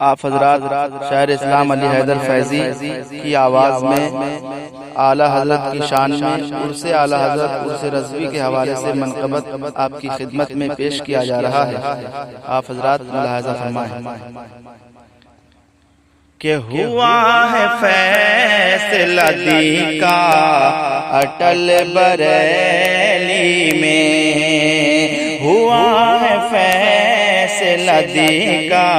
آپ حضرات شاعر اسلام علی حیدر فیضی کی آواز میں اعلیٰ حضرت کی شان میں عرس اعلیٰ حضرت عرس رضوی کے حوالے سے منقبت آپ کی خدمت میں پیش کیا جا رہا ہے۔ آپ حضرات ملاحظہ فرمائیں کہ ہوا ہے فیصلہ دی کا اٹل بریلی میں، ہوا ہے فیصلہ دی کا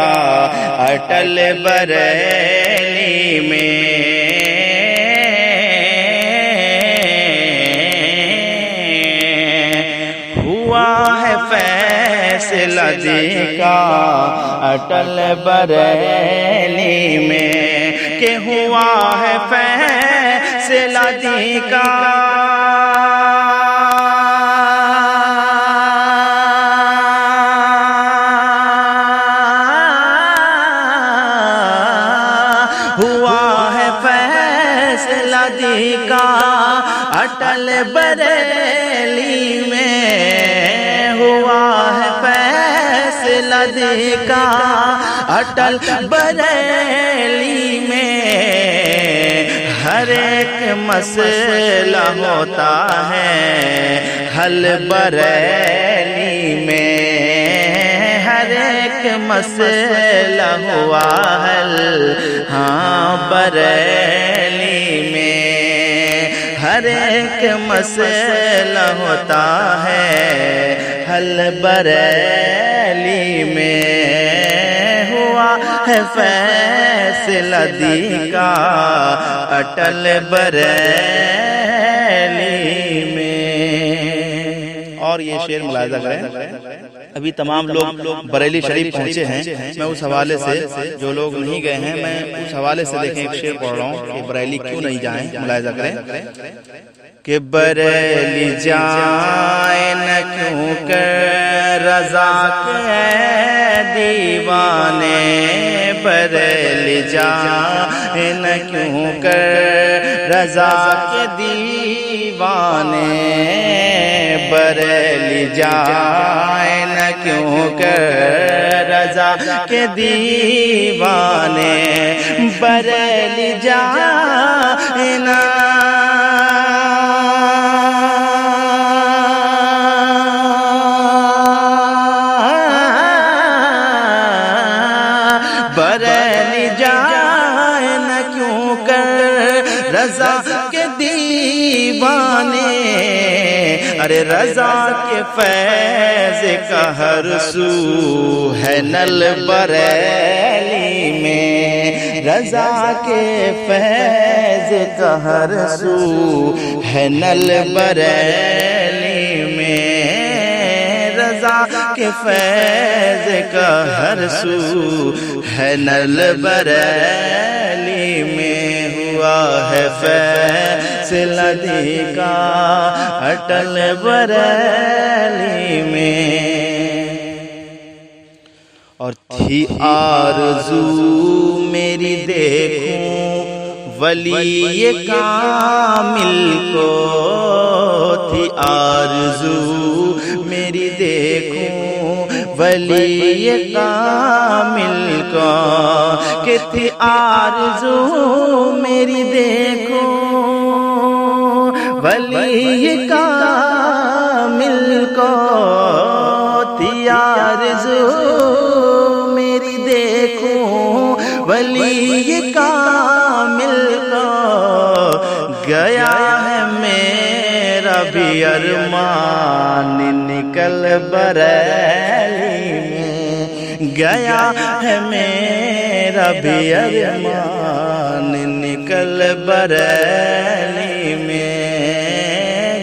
اٹل بریلی میں، ہوا ہے فیصلہ دی کا اٹل بریلی میں، کہ ہوا ہے فیصلہ دی کا اٹل بریلی میں، ہوا ہے فیصلہ دی کا اٹل بریلی میں، ہر ایک مسئلہ ہوتا ہے حل بریلی میں، ہر ایک مسئلہ ہوا حل ہاں بریلی میں، ہر ایک مسئلہ ہوتا ہے حل بریلی میں، ہوا ہے فیصلہ دی کا اٹل بریلی میں۔ اور یہ شعر ملاحظہ کریں، ابھی تمام لوگ بریلی شریف پہنچے ہیں، میں اس حوالے سے جو لوگ نہیں گئے ہیں میں اس حوالے سے دیکھیں ایک شعر پڑھ رہا ہوں کہ بریلی کیوں نہیں جائیں، ملاحظہ کریں کہ بریلی جائیں نہ کیوں کر رضا کے دیوانے، بریلی جائیں نہ کیوں کر رضا کے دیوانے، بریلی جائیں نہ کیوں کر رضا کے دیوانے، بریلی جائیں نہ بریلی جائیں نہ کیوں کر رضا کے دیوانے، ارے رضا کے فیض کا ہر سو ہے نل بریلی میں، رضا کے فیض کا ہر سو ہے نل بریلی میں، رضا کے فیض کا ہر سو ہے نل بریلی میں، ہوا ہے فیصلہ دی کا اٹل بریلی میں، اور تھی آرزو میری دیکھوں ولی کامل کو، تھی آرزو میری دیکھوں ولی کامل کو، کہ تھی آرزو میری دیکھوں ولی کامل کو، تھی آرزو میری دیکھوں ولی کامل کو، گیا ہے میرا بھی ارمان نکل بریلی میں، گیا ہے میرا بھی ارمان نکل بریلی میں،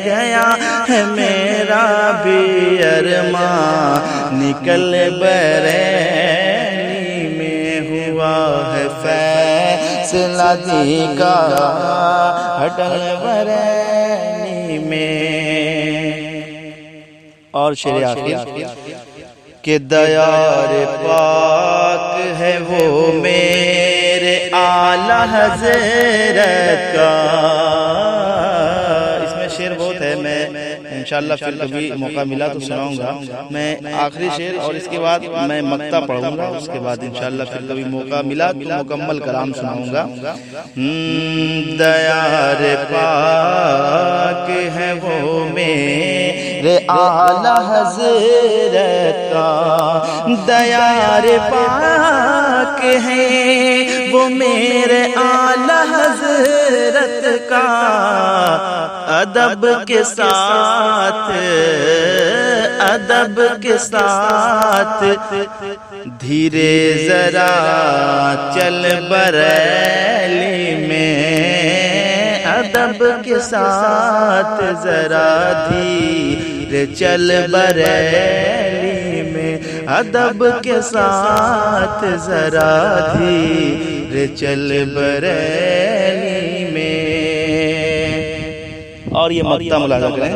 گیا ہے میرا بھی ارمان نکل بریلی میں، ہوا ہے فیصلہ دی کا اٹل بریلی میں۔ اور شعر آخر کہ دیار پاک ہے وہ میرے اعلیٰ حضرت کا، اس میں شعر بہت ہے، میں انشاءاللہ پھر کبھی موقع ملا تو سناؤں گا میں آخری شعر، اور اس کے بعد میں مقطع پڑھوں گا، اس کے بعد انشاءاللہ پھر کبھی موقع ملا تو مکمل کلام سناؤں گا۔ دیار پاک ہے وہ میرے اعلیٰ حضرت کا، دیار پاک ہے وہ میرے اعلیٰ حضرت کا، ادب کے ساتھ ادب کے ساتھ دھیرے ذرا چل بریلی میں، ادب کے ساتھ ذرا دھیرے چل بریلی میں، ادب کے ساتھ ذرا دھیرے چل بریلی میں۔ اور یہ مقطع ملاحظہ کریں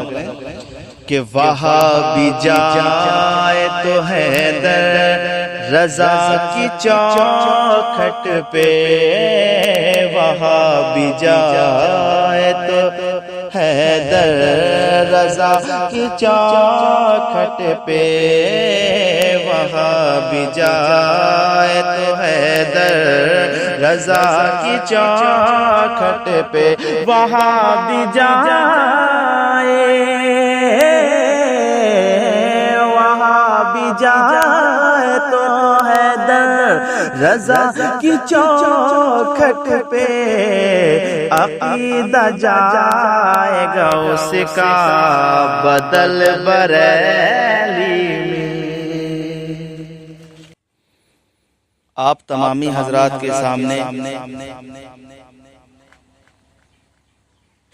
کہ وہاں بھی جائے تو حیدر رضا کی چوکھٹ پہ، وہاں بھی جائے تو حیدر رضا کی چوکھٹ پہ، وہاں بھی جائے تو حیدر رضا کی چوکھٹ پہ، وہاں بھی جائے تو حیدر رضا کی چوکھٹ پہ، عقیدہ جائے گا اس کا بدل بریلی میں۔ آپ تمامی حضرات کے سامنے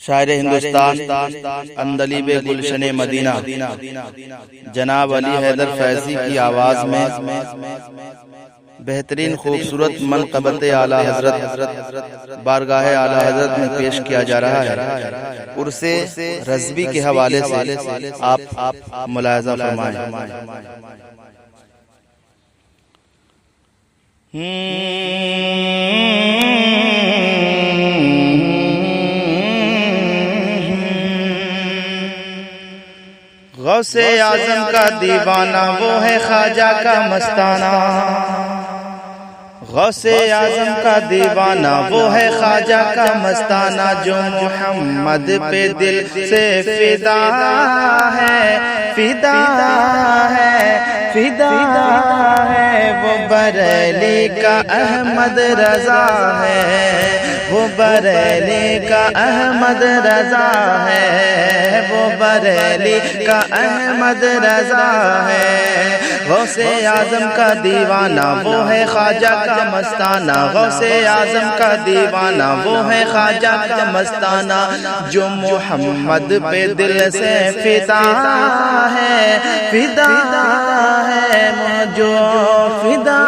شاعر ہندوستان عندلیب گلشن مدینہ جناب علی حیدر فیضی کی آواز میں بہترین خوبصورت منقبت اعلیٰ حضرت بارگاہ اعلیٰ حضرت میں پیش کیا جا رہا ہے۔ عرس رضوی کے حوالے سے آپ ملاحظہ فرمائیں۔ غوث اعظم کا دیوانہ وہ ہے خواجہ کا مستانہ، غوث اعظم کا دیوانہ وہ ہے خواجہ کا مستانہ، جو محمد پہ دل سے فدا ہے، فدا ہے، فدا ہے، وہ بریلی کا احمد رضا ہے، وہ بریلی کا احمد رضا ہے، وہ بریلی کا احمد رضا ہے۔ غوث اعظم کا دیوانہ وہ ہے خواجہ کا مستانہ، غوث اعظم کا دیوانہ وہ ہے خواجہ کا مستانہ، جو محمد پہ دل سے فدا ہے، فدا ہے، جو فدا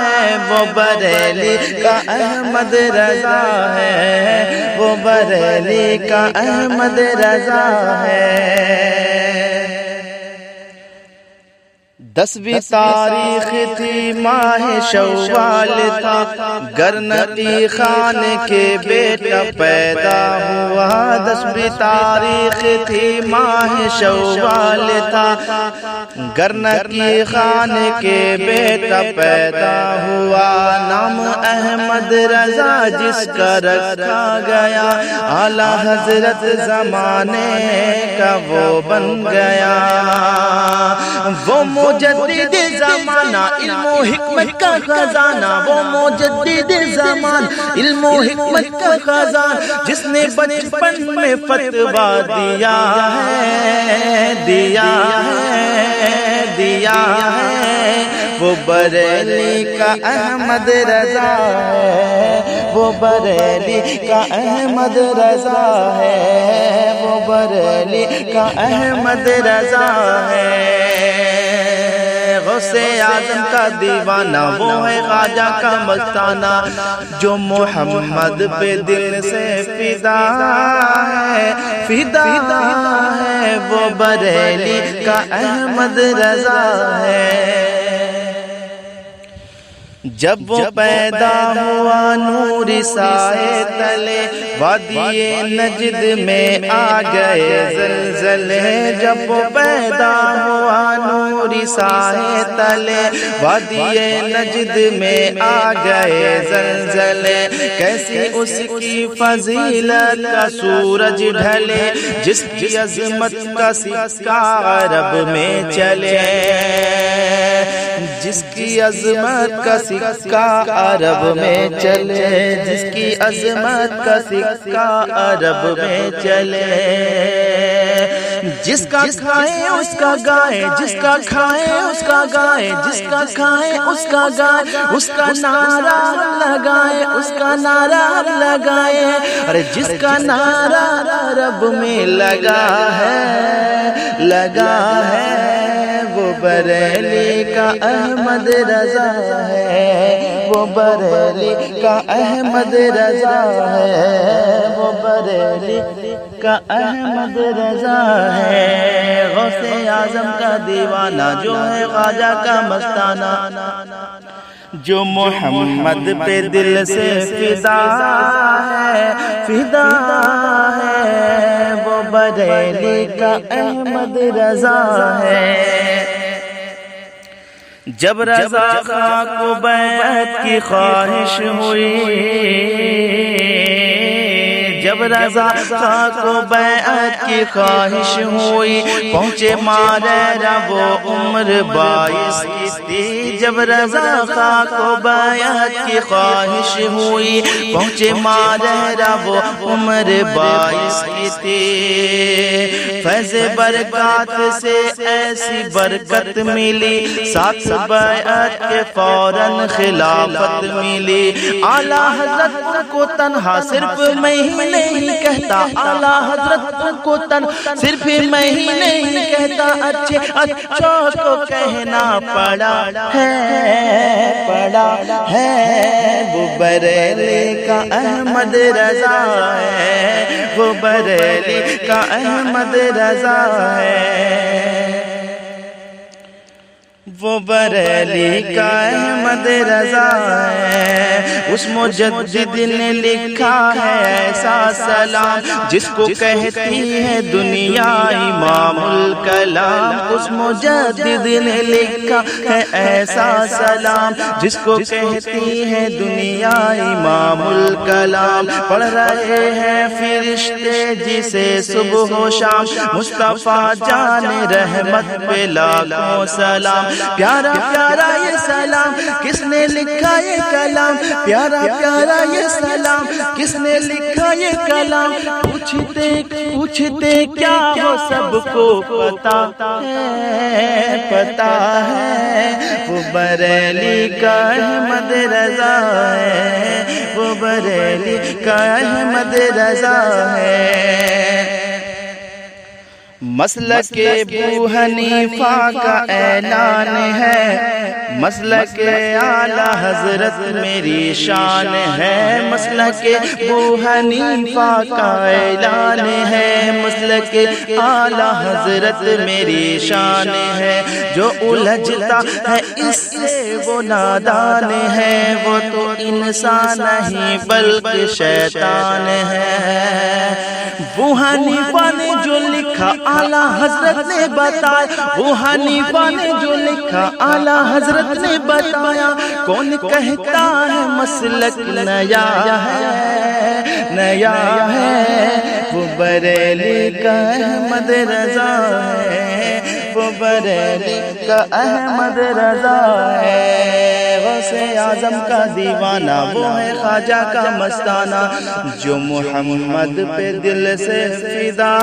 ہے، وہ بریلی کا احمد رضا ہے، وہ بریلی کا احمد رضا ہے۔ 10ویں تاریخ تھی ماہ شوال تھا، گرنٹی خان کے بیٹا پیدا ہوا، 10ویں تاریخ تھی ماہ شوال تھا، گرنٹی خان کے بیٹا پیدا ہوا، نام احمد رضا جس کا رکھا گیا، اعلیٰ حضرت زمانے کا وہ بن گیا، وہ مجدد زمانہ علم و حکمت کا خزانہ، وہ مجدد زمانہ علم و حکمت کا خزانہ، جس نے بچپن میں فتویٰ دیا ہے، دیا ہے، دیا ہے، وہ بریلی کا احمد رضا ہے، وہ بریلی کا احمد رضا ہے، وہ بریلی کا احمد رضا ہے۔ غوث اعظم کا دیوانہ وہ ہے خواجہ کا مستانہ، جو محمد پہ دل سے فدا ہے، فدا ہے، وہ بریلی کا احمد رضا ہے۔ جب وہ پیدا ہوا نور سائے تلے وادی نجد میں آ گئے زلزلے جب پیدا ہوا نوری سائے تلے وادی نجد میں آ گئے زلزلے کیسی اس کی فضیلت کا سورج ڈھلے جس کی عظمت کا سکہ عرب میں چلے جس کی عظمت کا سکہ عرب میں چلے جس کی عظمت کا سکہ عرب میں چلے جس کا کھائے اس کا گائے جس کا کھائے اس کا گائے جس کا کھائے اس کا گائے اس کا نعرہ لگائے اس کا نعرہ لگائے ارے جس کا نعرہ عرب میں لگا ہے وہ بریلی کا احمد رضا ہے وہ بریلی کا احمد رضا ہے وہ بریلی کا احمد رضا ہے غوث اعظم کا دیوانہ جو ہے خواجہ کا مستانہ جو محمد پہ دل سے فدا ہے وہ بریلی کا احمد رضا ہے جب رضا خاں کو بیعت کی خواہش ہوئی جب رضا خاں کو بیعت کی خواہش ہوئی پہنچے ماریرا وہ عمر 22 کی تھی جب رضا خاں کو بیعت کی خواہش ہوئی پہنچے ماریرا وہ عمر 22 کی تھی فیض برکات سے ایسی برکت ملی ساتھ بیعت کے فوراً خلافت ملی اعلیٰ حضرت کو تنہا صرف میں ہی نہیں کہتا اعلیٰ حضرت کو تنہا صرف میں ہی نہیں کہتا اچھے اچھوں کو کہنا پڑا ہے وہ بریلی کا احمد رضا ہے وہ بریلی کا احمد رضا ہے وہ بریلی کا احمد رضا ہے اس مجدد نے لکھا ہے ایسا سلام جس کو کہتی ہے دنیا امام الکلام اس مجدد نے لکھا ہے ایسا سلام جس کو کہتی ہے دنیا امام الکلام پڑھ رہے ہیں فرشتے جسے صبح و شام مصطفیٰ جان رحمت پہ لاکھوں سلام پیارا پیارا یہ سلام کس نے لکھا یہ کلام پیارا پیارا یہ سلام کس نے لکھا یہ کلام پوچھتے کیا ہو سب کو پتا ہے وہ بریلی کا احمد رضا ہے وہ بریلی کا احمد رضا ہے مسلک ابو حنیفہ کا اعلان ہے مسلک اعلیٰ حضرت میری شان ہے مسلک ابو حنیفہ کا اعلان ہے مسلک اعلیٰ حضرت میری شان ہے جو الجھتا ہے اس سے وہ نادان ہے وہ تو انسان نہیں بلکہ شیطان ہے وہ حنیفہ نے جو لکھا اعلیٰ حضرت نے بتایا وہ حنیفہ نے جو لکھا اعلیٰ حضرت نے بتایا کون کہتا ہے مسلک نیا ہے وہ بریلی کا احمد رضا ہے وہ بریلی کا احمد رضا ہے غوث اعظم کا دیوانہ وہ ہے خواجہ کا مستانہ جو محمد پہ دل سے فدا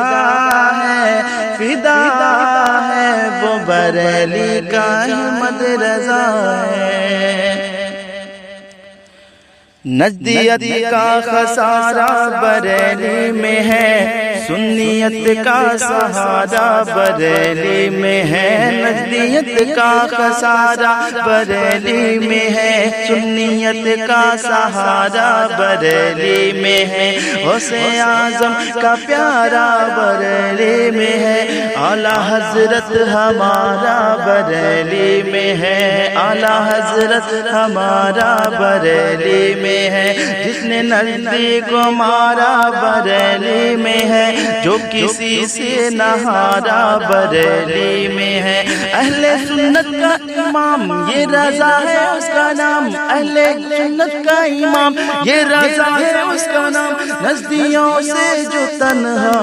ہے وہ بریلی کا احمد رضا ہے نجدیت کا خسارہ بریلی میں ہے سنیت کا سہارا بریلی میں ہے، نجدیت کا خسارہ بریلی میں ہے، سنیت کا سہارا بریلی میں ہے، غوث اعظم کا پیارا بریلی میں ہے، اعلیٰ حضرت ہمارا بریلی میں ہے، اعلیٰ حضرت ہمارا بریلی میں ہے، جس نے نزدیک مارا بریلی میں ہے، جو کسی سے نہ ہارا بریلی میں ہے، اہل سنت کا امام یہ رضا ہے اس کا نام، اہل سنت کا امام یہ رضا ہے اس کا نام، نزدیوں سے جو تنہا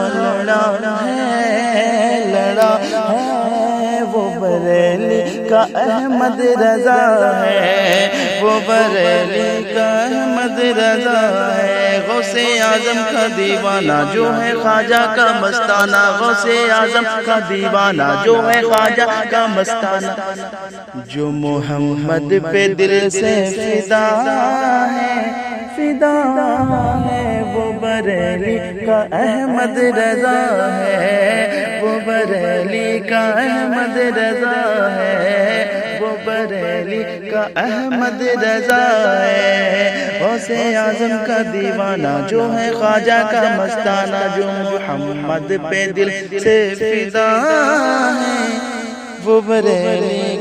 لڑا ہے وہ بریلی کا احمد رضا ہے، وہ بریلی کا احمد رضا ہے، غوث اعظم کا دیوانہ جو ہے خواجہ کا مستانہ، غوث اعظم کا دیوانہ جو ہے خواجہ کا مستانہ، جو محمد پہ دل سے فدا ہے وہ بریلی کا احمد رضا ہے، وہ بریلی کا احمد رضا ہے، وہ بریلی کا احمد رضا ہے، غوث اعظم کا دیوانہ جو ہے خواجہ کا مستانہ، جو محمد پہ دل سے فدا ہے وہ بریلی